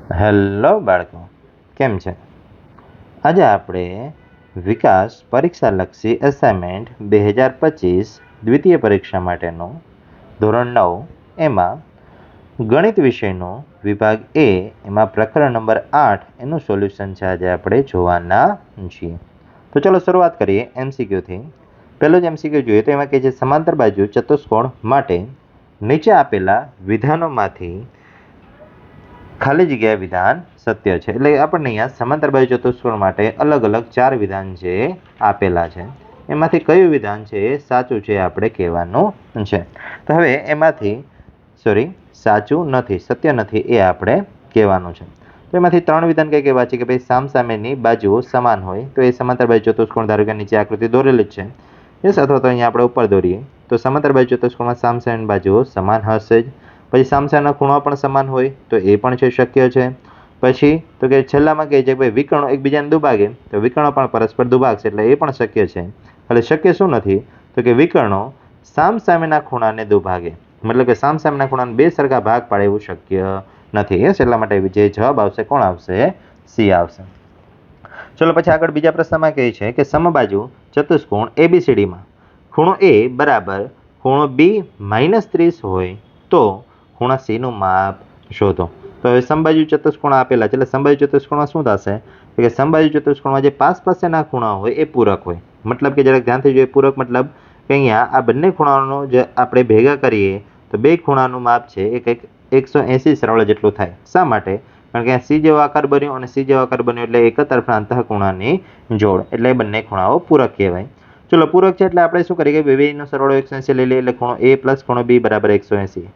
Hello બાળકો, કેમ છે? આજે આપણે વિકાસ પરીક્ષાલક્ષી અસાઇનમેન્ટ 2025 દ્વિતીય પરીક્ષા માટેનું ધોરણ 9 એમાં ગણિત વિષયનો વિભાગ એ એમાં પ્રકરણ નંબર 8 એનું સોલ્યુશન છે આજે આપણે જોવાના છીએ. તો ચલો શરૂઆત કરીએ એમસીક્યુથી. પહેલો જ એમસીક્યુ જોઈએ તો એમાં કહે છે સમાંતર બાજુ ચતુષ્કોણ માટે નીચે આપેલા વિધાનોમાંથી ખાલી જગ્યા વિધાન સત્ય છે. એટલે આપણને અહીંયા સમાંતર બાજુ ચતુષ્કોણ માટે અલગ અલગ 4 વિધાન છે આપેલા છે. એમાંથી કયું વિધાન છે એ સાચું છે આપણે કહેવાનું છે. તો હવે એમાંથી સાચું નથી, સત્ય નથી એ આપણે કહેવાનું છે. તો એમાંથી 3 વિધાન કઈ કહેવા છે કે ભાઈ સામસામેની બાજુઓ સમાન હોય તો એ સમાંતર બાજુ ચતુષ્કોણ, ધારો કે નીચે આકૃતિ દોરેલી જ છે યસ, અથવા તો અહીંયા આપણે ઉપર દોરીએ તો સમાંતર બાજુ ચતુષ્કોણમાં સામસામેની બાજુઓ સમાન હશે જ. પછી સામસામેના ખૂણા પણ સમાન હોય તો એ પણ છે, શક્ય છે. પછી તો કે છેલ્લામાં કહે છે કે ભાઈ વિકર્ણો એકબીજાને દુભાગે તો વિકર્ણો પણ પરસ્પર દુભાગશે, એટલે એ પણ શક્ય છે. એટલે શક્ય શું નથી તો કે વિકર્ણો સામસામેના ખૂણાને દુભાગે, મતલબ કે સામસામેના ખૂણાને બે સરખા ભાગ પાડે એવું શક્ય નથી. યસ, એટલા માટે જે જવાબ આવશે કોણ આવશે? સી આવશે. ચલો પછી આગળ બીજા પ્રશ્નમાં કહે છે કે સમબાજુ ચતુષ્કોણ એબીસીડીમાં ખૂણો એ બરાબર ખૂણો બી -30 હોય તો ખૂણા સી નું માપ શોધો. તો હવે સમબાજુ ચતુષ્કોણ આપેલા છે એટલે સમબાજુ ચતુષ્કોણમાં શું થશે કે સમબાજુ ચતુષ્કોણમાં જે પાસના ખૂણા હોય એ પૂરક હોય. મતલબ કે જરાક ધ્યાનથી જોઈએ, પૂરક મતલબ કે અહીંયા આ બંને ખૂણાઓનો જે આપણે ભેગા કરીએ તો બે ખૂણાનું માપ છે એ કંઈક 180 સરળ જેટલું થાય. શા માટે? કારણ કે સી જેવો આકાર બન્યો અને સી જેવો આકાર બન્યો એટલે એક જ તરફના અંતઃખૂણાની જોડ, એટલે બંને ખૂણાઓ પૂરક કહેવાય. ચલો પૂરક છે એટલે આપણે શું કરીએ કે બેનો સરવાળો 180 લઈ લઈએ એટલે ખૂણો એ પ્લસ ખૂણો બી બરાબર 180.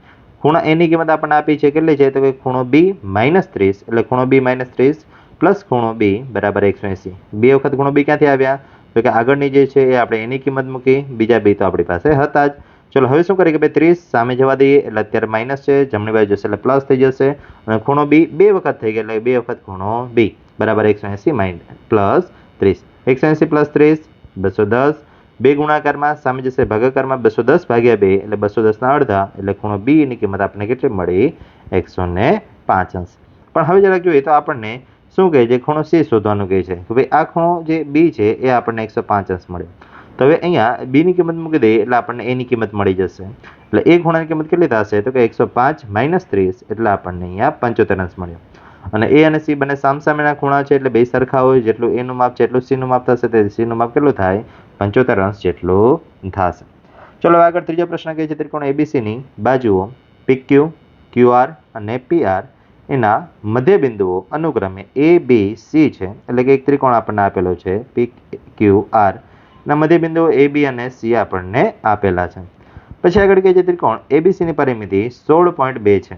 ખૂણા એની કિંમત આપણને આપી છે કેટલી છે તો કે ખૂણો બી -30 એટલે ખૂણો બી -30 પ્લસ ખૂણો બી બરાબર 180. બે વખત ખૂણો બી ક્યાંથી આવ્યા તો કે આગળની જે છે એ આપણે એની કિંમત મૂકી, બીજા બે તો આપણી પાસે હતા જ. ચલો હવે શું કરીએ કે ભાઈ 30 સામે જવા દઈએ એટલે અત્યારે માઇનસ છે, જમણી બાજુ જશે એટલે પ્લસ થઈ જશે અને ખૂણો બી બે વખત થઈ ગયા એટલે બે વખત ખૂણો બી બરાબર 180 પ્લસ 30. 180 પ્લસ 30 210. બે ગુણાકારમાં સામે જશે ભાગાકારમાં 210 ભાગ્યા 2 એટલે 210 ના અડધા એટલે ખૂણો બી ની કિંમત આપણને કેટલી મળી? 105 અંશ. પણ હવે જરાક જોઈએ તો આપણને શું કહે છે? ખૂણો સી શોધવાનું કહે છે કે ભાઈ આ ખૂણો જે બી છે એ આપણને 105 અંશ મળ્યો. તો હવે અહીંયા બી ની કિંમત મૂકી દઈએ એટલે આપણને એની કિંમત મળી જશે. એટલે એ ખૂણાની કિંમત કેટલી થશે તો કે 105 -30 એટલે આપણને અહીંયા 75 અંશ મળ્યો. અને એ અને સી બંને સામસામેના ખૂણા છે એટલે બે સરખા હોય, જેટલું એ નું માપ છે એટલું સી નું માપ થશે, તે સી નું માપ કેટલું થાય? 75 અંશ જેટલું થશે. ચલો આગળ ત્રીજો પ્રશ્ન કહે છે ત્રિકોણ એબીસી ની બાજુઓ PQ, QR અને PR એના મધ્ય બિંદુઓ અનુક્રમે એ બી સી છે. એટલે કે એક ત્રિકોણ આપણને આપેલો છે PQR ના મધ્ય બિંદુઓ એ બી અને સી આપણને આપેલા છે. પછી આગળ કહે છે ત્રિકોણ એબીસી ની પરિમિતિ 16.2 છે,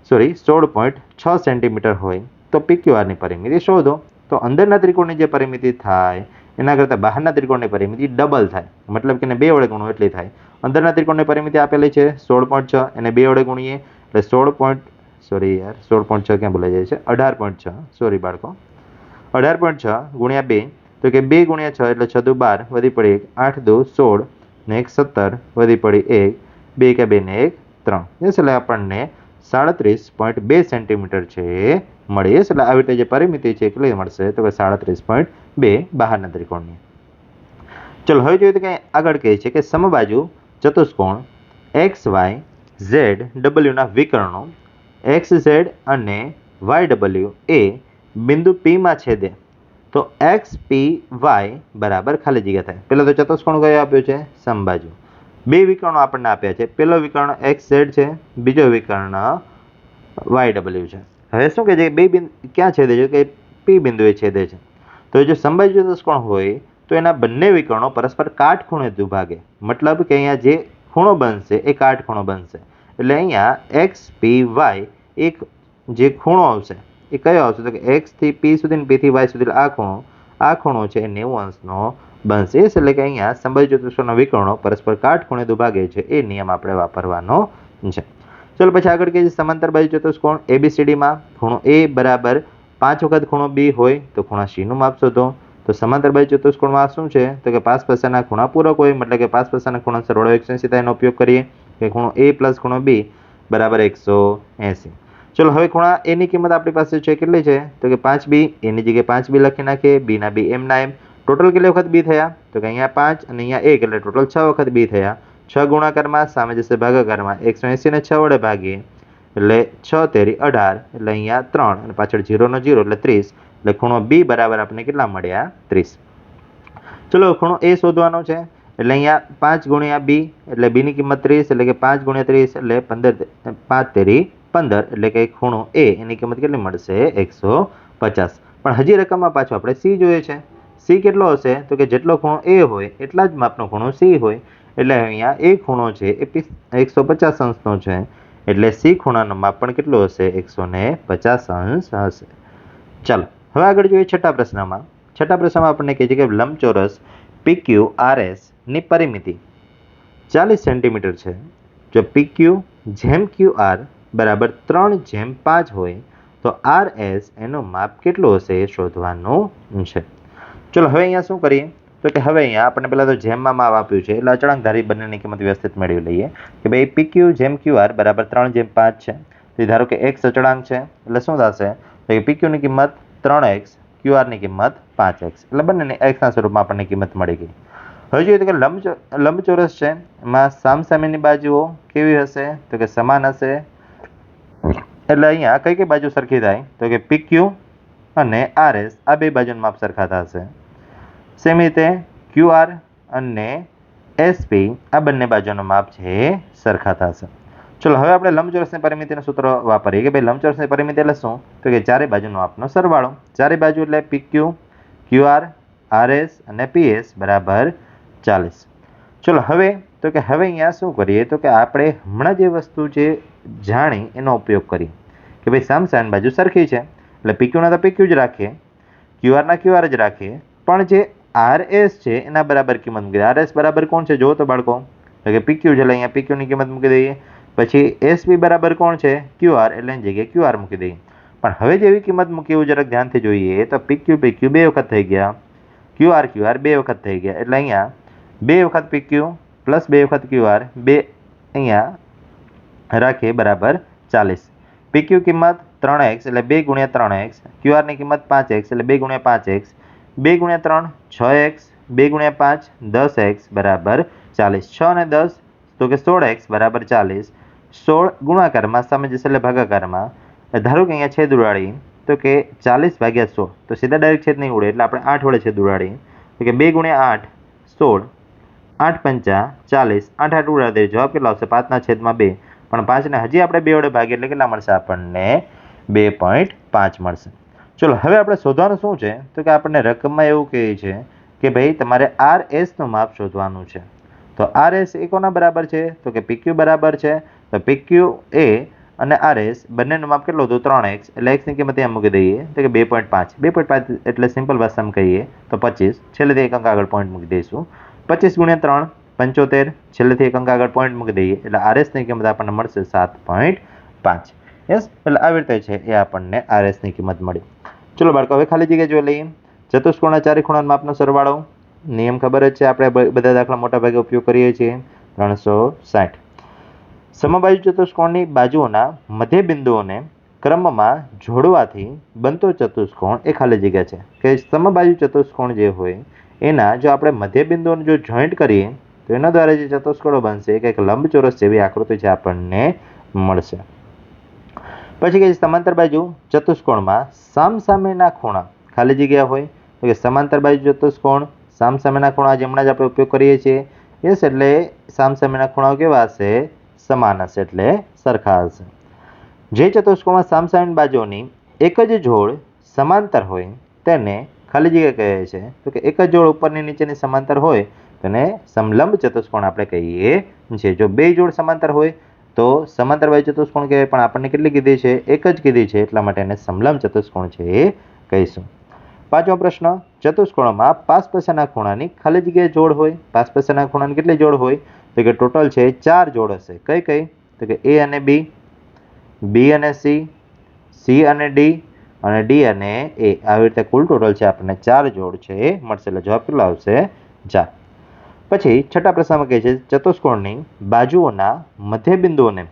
16.6 સેન્ટીમીટર હોય તો PQR ની પરિમિતિ શોધો. તો અંદરના ત્રિકોણની જે પરિમિતિ થાય એના કરતાં બહારના ત્રિકોણની પરિમિતિ ડબલ થાય, મતલબ કે બે વડે ગુણો એટલી થાય. અંદરના ત્રિકોણની પરિમિતિ આપેલી છે 16.6, એને બે વડે ગુણીએ એટલે 16.6 ક્યાં બોલાઈ જાય છે 18.6, સોરી બાળકો, 18.6 ગુણ્યા 2 તો કે 2 ગુણ્યા 6 એટલે 6 દુ 12 વધી પડી 1, 8 દુ 16 ને 1 17 વધી પડી 1, 2 કે 2 ને 1 3. એટલે આપણને 37.2 સેન્ટીમીટર છે મળી. એટલે આવી રીતે જે પરિમિતિ છે કેટલી મળશે તો કે 37.2 બહારના ત્રિકોણની. ચલો હવે જોઈએ તો કે આગળ કહે છે કે સમબાજુ ચતુષ્કોણ XYZW ના વિકર્ણો XZ અને YW એ બિંદુ P માં છેદે તો XPY બરાબર ખાલી જગ્યા થાય. પેલો તો ચતુષ્કોણ કયો આપ્યો છે? સમબાજુ. બે વિકર્ણો આપણને આપ્યા છે, પેલો વિકર્ણ XZ છે, બીજો વિકર્ણ YW છે. હવે શું કહે છે કે બે બિંદુ ક્યાં છેદે છે કે P બિંદુએ છેદે છે. તો જો સમબાજુ ચતુષ્કોણ હોય તો એના બંને વિકર્ણો પરસ્પર કાટખૂણે દુભાગે, મતલબ કે અહીંયા જે ખૂણો બનશે એ કાટખૂણો બનશે. એટલે અહીંયા XPY એક જે ખૂણો આવશે એ કયો આવશે તો કે X થી P સુધી ને P થી Y સુધી આ ખૂણો છે એ 90 અંશનો બનશે. એટલે કે અહીંયા સમબાજુ ચતુષ્કોણના વિકર્ણો પરસ્પર કાટખૂણે દુભાગે છે એ નિયમ આપણે વાપરવાનો છે. ચલો પછી આગળ કહે છે સમાંતર બાજુ ચતુષ્કોણ ABCD માં ખૂણો A બરાબર 5 વખત ખૂણો B હોય તો ખૂણા C નું માપ શોધો. તો સમાંતર બાજુ ચતુષ્કોણમાં શું છે તો કે પાસના ખૂણા પૂરક હોય, મતલબ કે પાસના ખૂણા સરવાળો 180 થાય એનો ઉપયોગ કરીએ કે ખૂણો A પ્લસ ખૂણો B બરાબર 180. ચલો હવે ખૂણા એની કિંમત આપણી પાસે છે કેટલી છે તો કે 5b, એની જગ્યાએ 5b લખી નાખીએ, b ના b એમ ના એમ. ટોટલ કેટલી વખત b થયા તો કે અહીંયા 5 અને અહીંયા 1 એટલે ટોટલ 6 વખત b થયા. 6 ગુણાકારમાં સામે જશે ભાગાકારમાં, 180 ને 6 વડે ભાગીએ એટલે 6 તેરી 18 એટલે અહીંયા 3 અને પાછળ 0 નો 0 એટલે 30 એટલે ખૂણો b બરાબર આપણને કેટલા મળ્યા 30. ચલો ખૂણો a શોધવાનો છે એટલે અહીંયા 5 ગુણ્યા b એટલે b ની કિંમત 30 એટલે કે 5 ગુણ્યા 30 એટલે 15 5 તેરી 15 એટલે કે ખૂણો a એની કિંમત કેટલી મળશે 150. પણ હજી રકમમાં પાછો આપણે c જોઈએ છે. c કેટલો હશે તો કે જેટલો ખૂણો a હોય એટલા જ માપનો ખૂણો c હોય એટલે અહીંયા a ખૂણો છે એ 150 અંશનો છે એટલે c ખૂણાનું માપ પણ કેટલું હશે 150 અંશ હશે. ચાલો હવે આગળ જોઈએ છઠ્ઠા પ્રશ્નમાં. છઠ્ઠા પ્રશ્નમાં આપણને કહે છે કે લંબચોરસ PQRS ની પરિમિતિ 40 સેન્ટીમીટર છે. જો PQ જેમ QR બરાબર 3/5 હોય તો RS એનું માપ કેટલું હશે એ શોધવાનું છે. ચલો હવે અહીંયા શું કરીએ તો કે હવે અહીંયા આપણે પહેલા તો જેમમાં માપ આપ્યું છે એટલે અચળાંક ધારી બંનેની કિંમત વ્યવસ્થિત મેળવી લઈએ કે ભાઈ PQ જેમ QR બરાબર 3/5 છે. તો ધારો કે x અચળાંક છે એટલે શું થશે તો કે PQ ની કિંમત 3x, QR ની કિંમત 5x એટલે બંનેની x ના સ્વરૂપમાં આપણને કિંમત મળી ગઈ. હવે જોઈએ તો કે લંબચોરસ છે એમાં સામસામેની બાજુઓ કેવી હશે તો કે સમાન હશે. એટલે અહીંયા કઈ કઈ બાજુ સરખી થાય તો કે PQ અને RS આ બે બાજુનું માપ સરખા થશે. સેમ રીતે QR અને SP આ બંને બાજુનું માપ છે સરખા થશે. ચલો હવે આપણે લંબચોરસની પરિમિતિનું સૂત્ર વાપરીએ કે ભાઈ લંબચોરસની પરિમિતિ એટલે શું તો કે ચારે બાજુનો માપનો સરવાળો. ચારે બાજુ એટલે PQ, QR, RS અને PS બરાબર 40. ચલો હવે તો કે હવે અહીંયા શું કરીએ તો કે આપણે હમણાં જે વસ્તુ જે જાણી એનો ઉપયોગ કરીએ કે ભાઈ સામસામે બાજુ સરખી છે એટલે PQ ના તો PQ જ રાખીએ, QR ના QR જ રાખીએ, પણ જે RS છે એના બરાબર કિંમત મૂકી દઈએ. RS બરાબર કોણ છે જો તો બાળકો તો કે PQ છે એટલે અહીંયા PQ ની કિંમત મૂકી દઈએ. પછી SP બરાબર કોણ છે QR એટલે એની જગ્યાએ QR મૂકી દઈએ. પણ હવે જેવી કિંમત મૂકી એવું જરાક ધ્યાનથી જોઈએ તો PQ બે વખત થઈ ગયા, QR બે વખત થઈ ગયા એટલે અહીંયા 2 વખત PQ પ્લસ 2 વખત QR બે અહીંયા રાખીએ બરાબર 40. PQ કિંમત 3x એટલે 2 ગુણ્યા 3x, QR ની કિંમત 5x એટલે 2 ગુણ્યા 5x, 2 ગુણ્યા 3 6x, 2 ગુણ્યા 5 10x બરાબર 40. 6 અને 10 તો કે 16x બરાબર 40. 16 ગુણાકારમાં સામે જશે એટલે ભાગાકારમાં. ધારો કે અહીંયા છેદ ઉડાડી તો કે 40 ભાગ્યા 100 તો સીધા ડાયરેક્ટ છેદ નહીં ઉડે એટલે આપણે 8 વડે છેદ ઉડાડી તો કે 2 ગુણ્યા 8 16, 8 પંચા 40, 8 8 ઉડાડી દઈએ જવાબ કેટલો આવશે 5 ના છેદમાં 2. પણ 5 ને હજી આપણે 2 વડે ભાગીએ એટલે કેટલા મળશે આપણને 2.5 મળશે. ચલો હવે આપણે શોધવાનું શું છે તો કે આપણને રકમમાં એવું કહે છે કે ભાઈ તમારે RS નું માપ શોધવાનું છે. તો RS એ કોના બરાબર છે તો કે PQ બરાબર છે. તો PQ એ અને RS બંનેનું માપ કેટલું હતું 3x એટલે x ની કિંમત અહીંયા મૂકી દઈએ તો કે 2.5. 2.5 એટલે સિમ્પલ ભાષામાં કહીએ તો 25, છેલ્લેથી એક અંક આગળ પોઈન્ટ મૂકી દઈશું. 25 ગુણ્યા 3 75, છેલ્લેથી એક અંક આગળ પોઈન્ટ મૂકી દઈએ એટલે RS ની કિંમત આપણને મળશે 7.5. યસ એટલે આવી રીતે છે એ આપણને RS ની કિંમત મળી. ચલો બાળકો હવે ખાલી જગ્યા જોઈ લઈએ. ચતુષ્કોણના ચારે ખૂણાના માપનો સરવાળો નિયમ ખબર જ છે, આપણે બધા દાખલા મોટા ભાગે ઉપયોગ કરીએ છીએ. 360. સમબાજુ ચતુષ્કોણની બાજુઓના મધ્ય બિંદુઓને ક્રમમાં જોડવાથી બનતો ચતુષ્કોણ એ ખાલી જગ્યા છે કે સમબાજુ ચતુષ્કોણ જે હોય એના જો આપણે મધ્ય બિંદુઓને જો જોઈન્ટ કરીએ તો એના દ્વારા જે ચતુષ્કોણો બનશે કે એક લંબચોરસ જેવી આકૃતિ છે આપણને મળશે. પછી કે સમાંતર બાજુ ચતુષ્કોણમાં સામસામેના ખૂણા ખાલી જગ્યા હોય તો કે સમાંતર બાજુ ચતુષ્કોણ સામસામેના ખૂણા હમણાં જ આપણે ઉપયોગ કરીએ છીએ. યસ એટલે સામસામેના ખૂણાઓ કેવા હશે સમાન હશે એટલે સરખા હશે. જે ચતુષ્કોણમાં સામસામેની બાજુઓની એક જ જોડ સમાંતર હોય તેને ખાલી જગ્યા કહે છે તો કે એક જ જોડ ઉપરની નીચેની સમાંતર હોય તેને સમલંબ ચતુષ્કોણ આપણે કહીએ છીએ. જો બે જોડ સમાંતર હોય તો સમાંતર બાજુ ચતુષ્કોણ કહેવાય પણ આપણને કેટલી કીધી છે એક જ કીધી છે એટલા માટે એને સમલંબ ચતુષ્કોણ છે એ કહીશું. પાંચમો પ્રશ્ન, ચતુષ્કોણમાં પાસ પાસેના ખૂણાની ખાલી જગ્યાએ જોડ હોય. પાસ પાસેના ખૂણાની કેટલી જોડ હોય તો કે ટોટલ છે 4 જોડ હશે. કઈ કઈ તો કે A અને B, B અને C, C અને D અને D અને A. આવી રીતે કુલ ટોટલ છે આપણને 4 જોડ છે એ મળશે એટલે જવાબ કેટલો આવશે 4. પછી છઠ્ઠા પ્રશ્નમાં કહે છે ચતુષ્કોણની બાજુઓના મધ્ય બિંદુઓને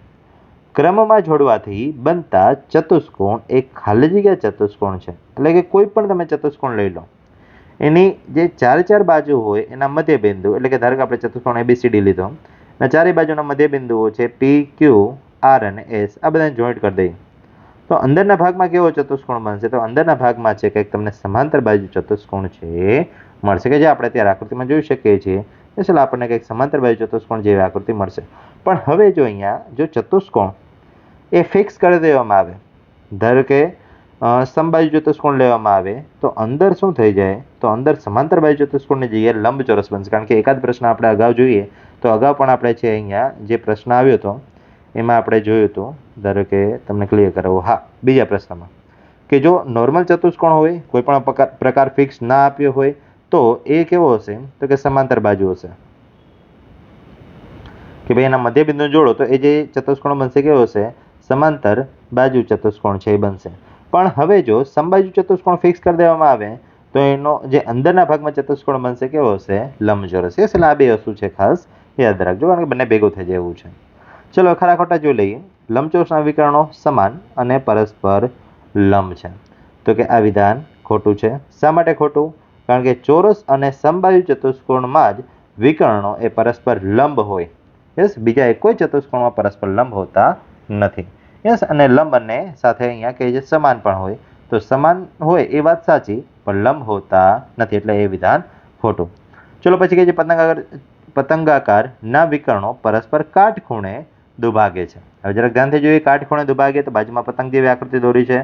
ક્રમમાં જોડવાથી બનતા ચતુષ્કોણ એક ખાલી જગ્યા ચતુષ્કોણ છે. એટલે કે કોઈ પણ તમે ચતુષ્કોણ લઈ લો, એની જે ચાર બાજુ હોય એના મધ્ય બિંદુ, એટલે કે ધારો કે આપણે ચતુષ્કોણ ABCD લીધો અને ચારે બાજુના મધ્ય બિંદુઓ છે PQ, R અને S, આ બધાને જોઈન્ટ કરી દઈએ તો અંદરના ભાગમાં કેવો ચતુષ્કોણ બનશે? તો અંદરના ભાગમાં છે કંઈક તમને સમાંતર બાજુ ચતુષ્કોણ છે મળશે, કે જે આપણે અત્યારે આકૃતિમાં જોઈ શકીએ છીએ. ચાલો આપણને કંઈક સમાંતર બાજુ ચતુષ્કોણ જેવી આકૃતિ મળશે. પણ હવે જો અહીંયા જો ચતુષ્કોણ એ ફિક્સ કરી દેવામાં આવે, ધારો કે સમબાજુ ચતુષ્કોણ લેવામાં આવે તો અંદર શું થઈ જાય? તો અંદર સમાંતર બાજુ ચતુષ્કોણની જગ્યાએ લંબચોરસ બનશે. કારણ કે એકાદ પ્રશ્ન આપણે અગાઉ જોઈએ તો અગાઉ પણ આપણે છે અહીંયા જે પ્રશ્ન આવ્યો હતો એમાં આપણે જોયું હતું, ધારો કે તમને ક્લિયર કરાવો. હા, બીજા પ્રશ્નમાં કે જો નોર્મલ ચતુષ્કોણ હોય, કોઈ પણ પ્રકાર ફિક્સ ના આપ્યો હોય તો એ કેવો હશે? તો કે સમાંતર બાજુ હશે, કે ભાઈ એના મધ્ય બિંદુ જોડો તો એ જે ચતુષ્કોણ બનશે કેવો હશે? સમાંતર બાજુ ચતુષ્કોણ છે એ બનશે. પણ હવે જો સમબાજુ ચતુષ્કોણ ફિક્સ કરી દેવામાં આવે તો એનો જે અંદરના ભાગમાં ચતુષ્કોણ બનશે કેવો હશે? લંબચોરસ. એટલે આ બે વસ્તુ છે ખાસ યાદ રાખજો, કારણ કે બંને ભેગું થઈ જાય એવું છે. ચલો ખરા ખોટા જોઈ લઈએ. લંબચોરસના વિકર્ણો સમાન અને પરસ્પર લંબ છે. તો કે આ વિધાન ખોટું છે. શા માટે ખોટું? કારણ કે ચોરસ અને સમબાજુ ચતુષ્કોણમાં જ વિકર્ણો એ પરસ્પર લંબ હોય. યસ, બીજા એક કોઈ ચતુષ્કોણમાં પરસ્પર લંબ હોતા નથી. યસ, અને લંબ અને સાથે અહીંયા કહે છે સમાન પણ હોય, તો સમાન હોય એ વાત સાચી પણ લંબ હોતા નથી, એટલે એ વિધાન ખોટું. ચલો પછી કહે છે પતંગાકારના વિકર્ણો પરસ્પર કાટખૂણે દુભાગે છે. હવે જરાક ધ્યાનથી જોઈએ, કાટખૂણે દુભાગે તો બાજુમાં પતંગ જેવી આકૃતિ દોરી છે.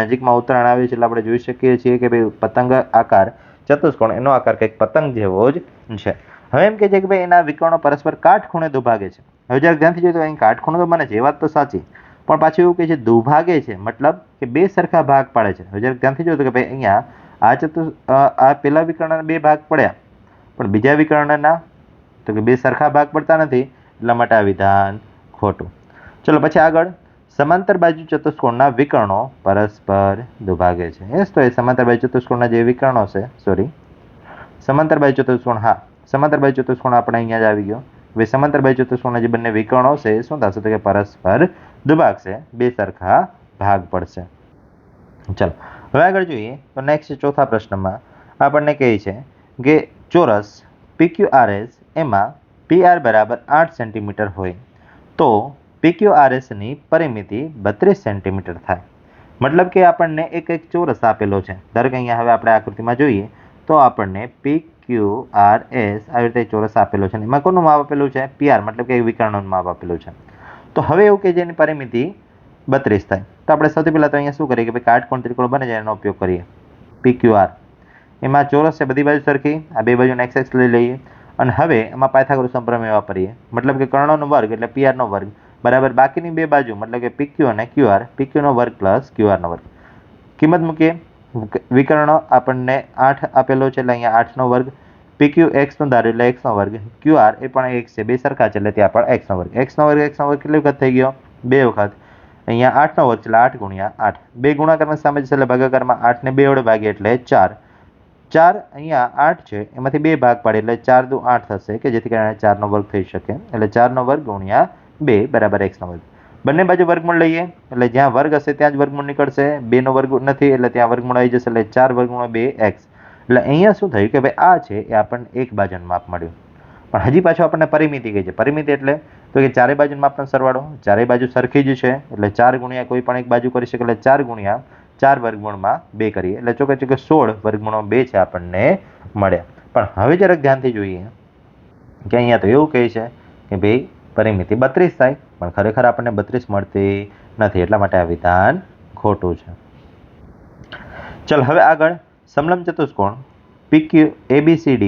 નજીકમાં ઉત્તરાયણ આવી છે એટલે આપણે જોઈ શકીએ છીએ કે ભાઈ પતંગ આકાર ચતુષ્કોણ, એનો આકાર કંઈક પતંગ જેવો જ છે. હવે એમ કહે છે કે ભાઈ એના વિકર્ણો પરસ્પર કાટખૂણે દુભાગે છે. હવે જરાક ધ્યાનથી જોઈએ તો અહીં કાટખૂણે તો બને છે, એ વાત તો સાચી, પણ પાછું એવું કહે છે દુભાગે છે, મતલબ કે બે સરખા ભાગ પાડે છે. હવે જરાક ધ્યાનથી જોઈએ તો કે ભાઈ અહીંયા આ પેલા વિકર્ણના બે ભાગ પડ્યા પણ બીજા વિકર્ણના તો કે બે સરખા ભાગ પડતા નથી, એટલા માટે આ વિધાન ખોટું. ચલો પછી આગળ, સમાંતર બાજુ ચતુષ્કોણના વિકર્ણો પરસ્પર દુભાગે છે. યસ, તો એ સમાંતર બાજુ ચતુષ્કોણના જે વિકર્ણો છે, સમાંતર બાજુ ચતુષ્કોણ, હા સમાંતર બાજુ ચતુષ્કોણ આપણે અહીંયા જ આવી ગયો. હવે સમાંતર બાજુ ચતુષ્કોણના જે બંને વિકર્ણો છે શું થશે? તો કે પરસ્પર દુભાગશે, બે સરખા ભાગ પડશે. ચલો હવે આગળ જોઈએ તો નેક્સ્ટ ચોથા પ્રશ્નમાં આપણને કહે છે કે ચોરસ PQRS એમાં PR બરાબર 8 સેન્ટીમીટર હોય તો PQRSની પરિમિતિ 32 સેન્ટીમીટર થાય. મતલબ કે આપણને એક ચોરસ આપેલો છે. ધારો કે અહીંયા હવે આપણે આકૃતિમાં જોઈએ તો આપણને PQRS આવી રીતે ચોરસ આપેલો છે. એમાં કોનું માપ આપેલું છે? PR, મતલબ કે વિકર્ણોનું માપ આપેલું છે. તો હવે એવું કે જેની પરિમિતિ 32 થાય તો આપણે સૌથી પહેલા તો અહીંયા શું કરીએ કે ભાઈ કાટકોણ ત્રિકોણ બને જાય એનો ઉપયોગ કરીએ. PQR એમાં ચોરસ છે, બધી બાજુ સરખી, આ બે બાજુનો x લઈ લઈએ અને હવે એમાં પાયથાગોરસનો પ્રમેય વાપરીએ. મતલબ કે કર્ણનો વર્ગ એટલે PR નો વર્ગ બરાબર બાકીની બે બાજુ મતલબ કે PQ અને QR, PQ નો વર્ગ પ્લસ QR નો વર્ગ. કિંમત મૂકીએ. વિકર્ણ આપણને 8 આપેલો છે એટલે અહીંયા 8 નો વર્ગ, PQ x નો ધારો એટલે x નો વર્ગ, QR એ પણ x છે, બે સરખા છે એટલે ત્યાં પણ x નો વર્ગ. x નો વર્ગ કેટલી વખત થઈ ગયો? 2 વખત. અહીંયા 8 નો વર્ગ એટલે 8 ગુણ્યા 8, બે ગુણાકારમાં સામે જશે એટલે ભાગાકારમાં 8 ને 2 વડે ભાગીએ એટલે 4. 4 અહીંયા 8 છે એમાંથી 2 ભાગ પાડીએ એટલે 4 દુ 8 થશે, કે જેથી કરીને 4 નો વર્ગ થઈ શકે. એટલે 4 નો વર્ગ ગુણ્યા 2 બરાબર x નો વર્ગ. બંને બાજુ વર્ગમૂળ લઈએ એટલે જ્યાં વર્ગ હશે ત્યાં જ વર્ગમૂળ નીકળશે. 2 નો વર્ગ નથી એટલે ત્યાં વર્ગમૂળ આવી જશે એટલે 4 વર્ગમૂળ 2x. એટલે અહીંયા શું થયું કે ભાઈ આ છે એ આપણને એક બાજુનું માપ મળ્યું. પણ હજી પાછું આપણને પરિમિતિ કહે છે. પરિમિતિ એટલે તો કે ચારે બાજુના માપનો સરવાળો, ચારે બાજુ સરખી જ છે એટલે 4 ગુણ્યા કોઈ પણ એક બાજુ કરી શકે એટલે 4 ગુણ્યા 4 વર્ગમૂળમાં 2 કરીએ એટલે ચોકે 16 વર્ગમૂળમાં 2 છે આપણને મળ્યા. પણ હવે જરાક ધ્યાનથી જોઈએ કે અહીંયા તો એવું કહે છે કે ભાઈ પરિમિતિ 32 થાય પણ ખરેખર આપણને 32 મળતી નથી, એટલા માટે આ વિધાન ખોટું છે. ચલ હવે આગળ, સમલંબ ચતુષ્કોણ ABCD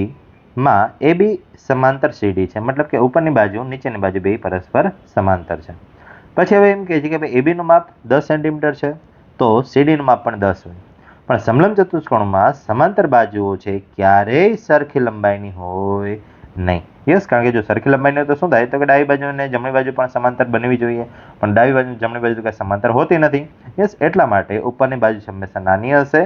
માં AB સમાંતર CD છે, મતલબ કે ઉપરની બાજુ નીચેની બાજુ બે પરસ્પર સમાંતર છે. પછી હવે એમ કહે છે કે ભાઈ AB નું માપ 10 સેન્ટીમીટર છે તો CD નું માપ પણ 10 હોય. પણ સમલંબ ચતુષ્કોણમાં સમાંતર બાજુઓ છે ક્યારેય સરખી લંબાઈની હોય નહીં. યસ, કારણ કે જો સરખી લંબાઈની હોય તો શું થાય? તો કે ડાબી બાજુ અને જમણી બાજુ પણ સમાંતર બનવી જોઈએ, પણ ડાબી બાજુ જમણી બાજુ તો કઈ સમાંતર હોતી નથી. યસ, એટલા માટે ઉપરની બાજુ છે હંમેશા નાની હશે,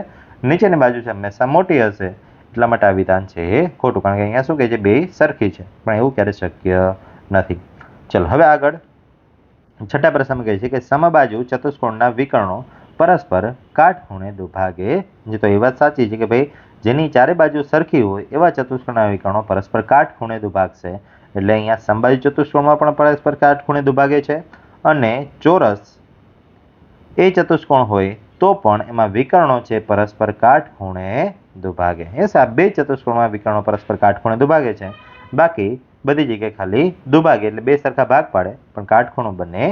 નીચેની બાજુ છે હંમેશા મોટી હશે. એટલા માટે આ વિધાન છે એ ખોટું, કારણ કે અહીંયા શું કહે છે બે સરખી છે, પણ એવું ક્યારે શક્ય નથી. ચલો હવે આગળ, છઠ્ઠા પ્રશ્નમાં કહે છે કે સમબાજુ ચતુષ્કોણના વિકર્ણો પરસ્પર કાટખૂણે દુભાગે. જે તો એ વાત સાચી છે કે ભાઈ જેની ચારે બાજુ સરખી હોય એવા ચતુષ્કોણના વિકર્ણો પરસ્પર કાટખૂણે દુભાગશે. એટલે અહીંયા સમબાજુ ચતુષ્કોણમાં પણ પરસ્પર કાટખૂણે દુભાગે છે અને ચોરસ એ ચતુષ્કોણ હોય તો પણ એમાં વિકર્ણો છે પરસ્પર કાટખૂણે દુભાગે. યસ, આ બે ચતુષ્કોણમાં વિકર્ણો પરસ્પર કાટખૂણે દુભાગે છે. બાકી બધી જગ્યાએ ખાલી દુભાગે એટલે બે સરખા ભાગ પાડે પણ કાટખૂણો બને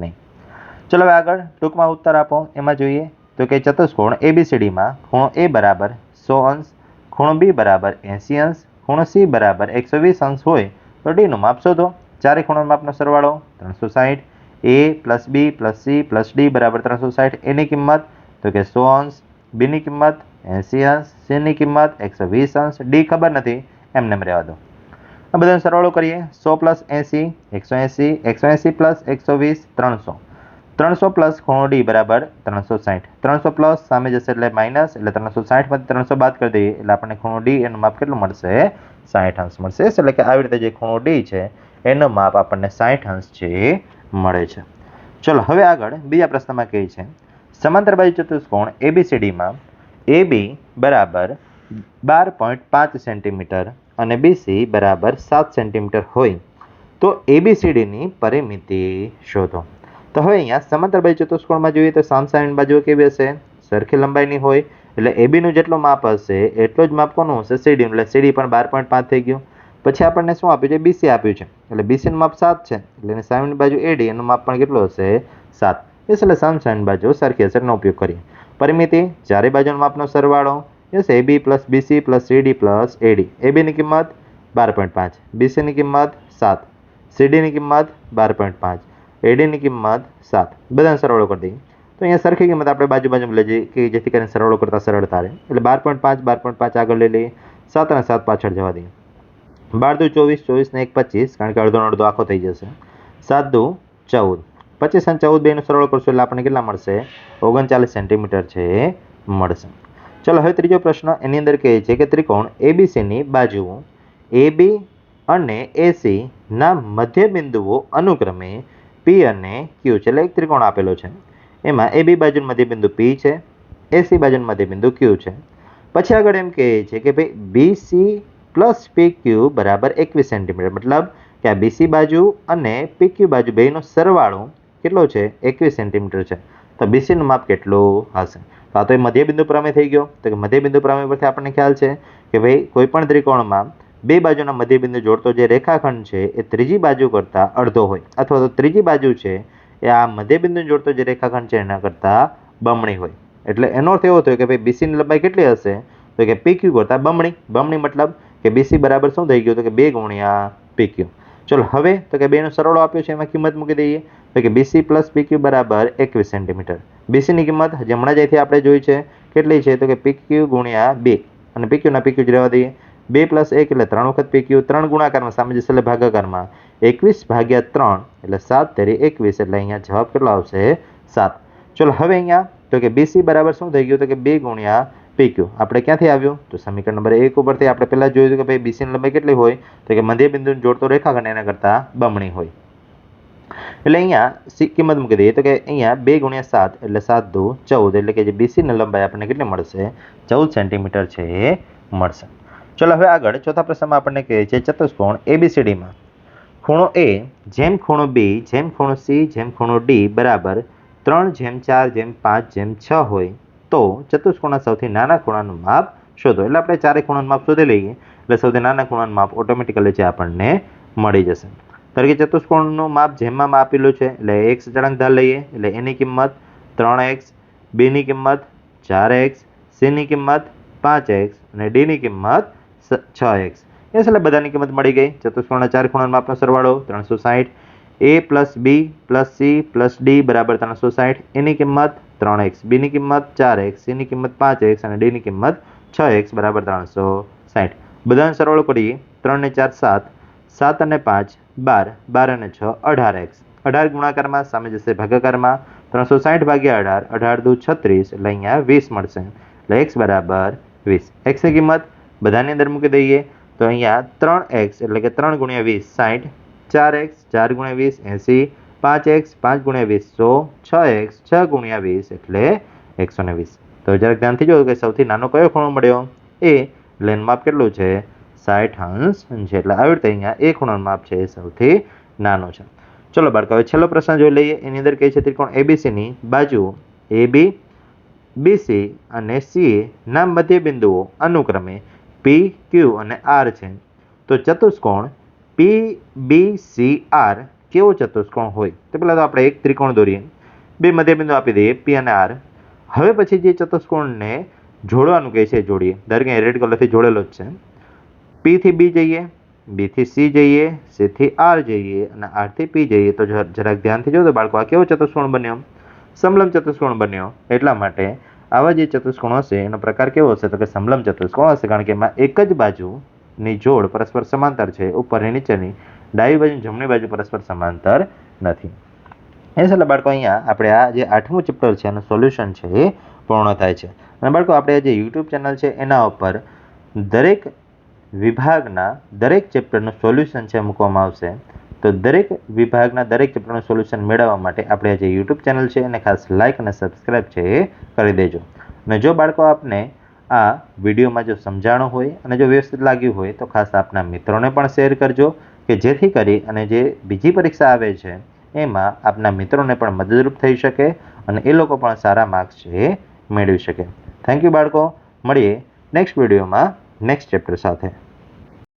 નહીં. ચલો હવે આગળ ટૂંકમાં ઉત્તર આપો. એમાં જોઈએ તો કે ચતુષ્કોણ ABCDમાં ખૂણો A બરાબર 100 અંશ, ખૂણો B બરાબર 80 અંશ, ખૂણો C બરાબર 120 અંશ હોય તો D નું માપ શોધો. ચારે ખૂણાના માપનો સરવાળો 360, A plus B plus C plus D બરાબર 360. એની કિંમત તો કે 100 અંશ, B ની કિંમત 80 અંશ, C ની કિંમત 120 અંશ, D ખબર નથી, એમને રહેવા દો. આ બધાનો સરવાળો કરીએ. 100 પ્લસ 80 180, 180 પ્લસ 120 300, 300 પ્લસ ખૂણો D બરાબર 360. 300 પ્લસ સામે જશે એટલે માઇનસ, એટલે 360 માંથી 300 બાદ કરી દઈએ એટલે આપણને ખૂણો D એનું માપ કેટલું મળશે? 60 અંશ મળશે. એટલે કે આવી રીતે જે ખૂણો D છે એનું માપ આપણને 60 અંશ છે મળે છે. ચલો હવે આગળ બીજા પ્રશ્નમાં કહે છે સમાંતર બાજુ ચતુષ્કોણ ABCDમાં AB બરાબર 12.5 સેન્ટીમીટર અને BC બરાબર 7 સેન્ટીમીટર હોય તો ABCDની પરિમિતિ શોધો. તો હવે અહીંયા સમાંતર બાજુ ચતુષ્કોણમાં જોઈએ તો સામસામેની બાજુઓ કેવી હશે? સરખી લંબાઈની હોય એટલે ABનું જેટલું માપ હશે એટલું જ માપ કોનું હશે? CD નું. એટલે CD પણ 12.5 થઈ ગયું. પછી આપણને શું આપ્યું છે? BC આપ્યું છે એટલે BC નું માપ 7 છે એટલે એની સામેની બાજુ AD એનું માપ પણ કેટલું હશે? 7. એટલે સામસામેની બાજુ સરખી હશે એનો ઉપયોગ કરીએ. પરિમિતિ ચારે બાજુના માપનો સરવાળો. Yes, AB plus BC plus CD plus AD. AB ની કિંમત 12.5, BC ની કિંમત 7, CD ની કિંમત 12.5, AD ની કિંમત 7. બધાનો સરવાળો કરી દઈએ તો અહીંયા સરખી કિંમત આપણે બાજુ લઈ જઈએ કે જેથી કરીને સરવાળો કરતા સરળતા રહે. એટલે 12.5 આગળ લઈ લઈએ, 7 અને 7 પાછળ જવા દઈએ. 12 દુ 24, 24 ને 1 25 કારણ કે અડધો આખો થઈ જશે. 7 દુ 14, 25 અને 14 બેનો સરવાળો કરશો એટલે આપણને કેટલા મળશે? 39 સેન્ટીમીટર છે મળશે. ચલો હવે ત્રીજો પ્રશ્ન એની અંદર કહે છે કે ત્રિકોણ ABCની બાજુઓ AB અને AC ના મધ્ય બિંદુઓ અનુક્રમે P અને Q છે. એટલે એક ત્રિકોણ આપેલો છે એમાં AB બાજુનું મધ્ય બિંદુ P છે, AC બાજુનું મધ્ય બિંદુ Q છે. પછી આગળ એમ કહે છે કે ભાઈ BC પ્લસ PQ બરાબર 21 સેન્ટીમીટર. મતલબ કે આ BC બાજુ અને PQ બાજુ બેનો સરવાળો કેટલો છે? 21 સેન્ટીમીટર છે. તો BC નું માપ કેટલું હશે? તો આ તો એ મધ્યબિંદુ પ્રમેય થઈ ગયો. તો કે મધ્યબિંદુ પ્રમેય પરથી આપણને ખ્યાલ છે કે ભાઈ કોઈ પણ ત્રિકોણમાં બે બાજુના મધ્યબિંદુ જોડતો જે રેખાખંડ છે એ ત્રીજી બાજુ કરતાં અડધો હોય અથવા તો ત્રીજી બાજુ છે એ આ મધ્યબિંદુ જોડતો જે રેખાખંડ છે એના કરતાં બમણી હોય. એટલે એનો અર્થ એવો થયો કે ભાઈ BC ની લંબાઈ કેટલી હશે? તો કે PQ કરતાં બમણી. બમણી મતલબ કે BC બરાબર શું થઈ ગયું? તો કે 2 ગુણ્યા PQ. ચલો હવે તો કે બેનો સરવાળો આપ્યો છે એમાં કિંમત મૂકી દઈએ તો કે BC પ્લસ PQ બરાબર 21 સેન્ટીમીટર. BC ની કિંમત હમણાં જ અહીંથી આપણે જોઈ છે કેટલી છે? તો કે PQ ગુણ્યા 2 અને PQ ના PQ જ રહેવા દઈએ. 2 પ્લસ 1 એટલે 3 વખત PQ, 3 ગુણાકારમાં સામે જશે એટલે ભાગાકારમાં 21 ભાગ્યા 3 એટલે 7 તેરી 21 એટલે અહીંયા જવાબ કેટલો આવશે? 7. ચલો હવે અહીંયા તો કે BC બરાબર શું થઈ ગયું? તો કે 2 ગુણ્યા PQ. આપણે ક્યાંથી આવ્યું? તો સમીકરણ નંબર 1 ઉપરથી આપણે પહેલા જોયું કે ભાઈ BC ની લંબાઈ કેટલી હોય? તો કે મધ્ય બિંદુને જોડતો રેખાખંડ એના કરતાં બમણી હોય. એટલે અહીંયા કિંમત મૂકી દઈએ તો કે અહીંયા 2 ગુણ્યા 7 એટલે 7 દુ 14 એટલે કે જે BC ની લંબાઈ આપણને કેટલી મળશે? 14 સેન્ટીમીટર છે એ મળશે. ચલો હવે આગળ ચોથા પ્રશ્નમાં આપણને કહે છે ચતુષ્કોણ ABCDમાં ખૂણો A જેમ ખૂણો B જેમ ખૂણો C જેમ ખૂણો D બરાબર 3/4/5/6 હોય તો ચતુષ્કોણના સૌથી નાના ખૂણાનું માપ શોધો. એટલે આપણે ચારે ખૂણાનું માપ શોધી લઈએ એટલે સૌથી નાના ખૂણાનું માપ ઓટોમેટિકલી છે આપણને મળી જશે. તરીકે ચતુષ્કોણનું માપ જેમમાં આપેલું છે એટલે x અચળાંક ધાર લઈએ એટલે એની કિંમત 3x, B ની કિંમત 4x, C ની કિંમત 5x અને D ની કિંમત 6x. એટલે બધાની કિંમત મળી ગઈ. ચતુષ્કોણના ચાર ખૂણાના માપનો સરવાળો 360. A plus B plus C plus D બરાબર 360. એની કિંમત 3x, B ની કિંમત 4x, C ની કિંમત 5x અને D ની કિંમત 6x બરાબર 360. બધાનો સરવાળો કરીએ 3 ને 4 7, 7 અને 5 12, 12 અને 6 18x. 18 ગુણાકારમાં સામે જશે ભાગાકારમાં 360 ભાગ્યા 18, 18 દુ 36 એટલે અહીંયા 20 મળશે. એટલે x બરાબર 20. x ની કિંમત બધાની અંદર મૂકી દઈએ તો અહીંયા 3x એટલે કે 3 ગુણ્યા 20 60, 4x 4 ગુણ્યા 20 80, 5x 5 ગુણ્યા 20 100, 6x 6 ગુણ્યા 20 એટલે 120. તો જરાક ધ્યાનથી જોયું કે સૌથી નાનો કયો ખૂણો મળ્યો? એ. એટલે એનું માપ કેટલું છે? 60 અંશ છે. એટલે આવી રીતે અહીંયા એ ખૂણાનું માપ છે એ સૌથી નાનો છે. ચલો બાળકો, હવે છેલ્લો પ્રશ્ન જોઈ લઈએ. એની અંદર કહે છે ત્રિકોણ એબીસીની બાજુ AB, BC અને CA ના મધ્ય બિંદુઓ અનુક્રમે P, Q અને R છે. તો ચતુષ્કોણ PBCR કેવો ચતુષ્કોણ હોય? તો પહેલાં તો આપણે એક ત્રિકોણ દોરીએ, બે મધ્યબિંદુ આપી દઈએ P અને R. હવે પછી જે ચતુષ્કોણને જોડવાનું કહે છે જોડીએ. ધારો કે રેડ કલરથી જોડેલો જ છે. P થી B જઈએ, B થી C જઈએ, C થી R જઈએ અને R થી P જઈએ. તો જરાક ધ્યાનથી જોજો બાળકો, આ કેવો ચતુષ્કોણ બન્યો? સમલંબ ચતુષ્કોણ બન્યો. એટલા માટે આવા જે ચતુષ્કોણ હશે એનો પ્રકાર કેવો હશે? તો કે સમલંબ ચતુષ્કોણ હશે, કારણ કે એમાં એક જ બાજુની જોડ પરસ્પર સમાંતર છે, ઉપરની નીચેની, ડાબી બાજુ જમણી બાજુ પરસ્પર સમાંતર નથી. એ એટલે બાળકો અહીંયા આપણે આ જે 8મું ચેપ્ટર છે એનું સોલ્યુશન છે એ પૂર્ણ થાય છે. અને બાળકો આપણે જે યુટ્યુબ ચેનલ છે એના ઉપર દરેક વિભાગના દરેક ચેપ્ટરનું સોલ્યુશન છે મૂકવામાં આવશે. તો દરેક વિભાગના દરેક ચેપ્ટરનું સોલ્યુશન મેળવવા માટે આપણે જે યુટ્યુબ ચેનલ છે એને ખાસ લાઇક અને સબસ્ક્રાઈબ છે એ કરી દેજો. અને જો બાળકો આપને આ વિડીયોમાં જો સમજાણું હોય અને જો વ્યવસ્થિત લાગ્યું હોય તો ખાસ આપના મિત્રોને પણ શેર કરજો, કે જેથી કરી અને જે બીજી પરીક્ષા આવે છે એમાં આપના મિત્રોને પણ મદદરૂપ થઈ શકે અને એ લોકો પણ સારા માર્ક્સ છે એ મેળવી શકે. થેન્ક યુ બાળકો. મળીએ નેક્સ્ટ વિડીયોમાં નેક્સ્ટ ચેપ્ટર સાથે.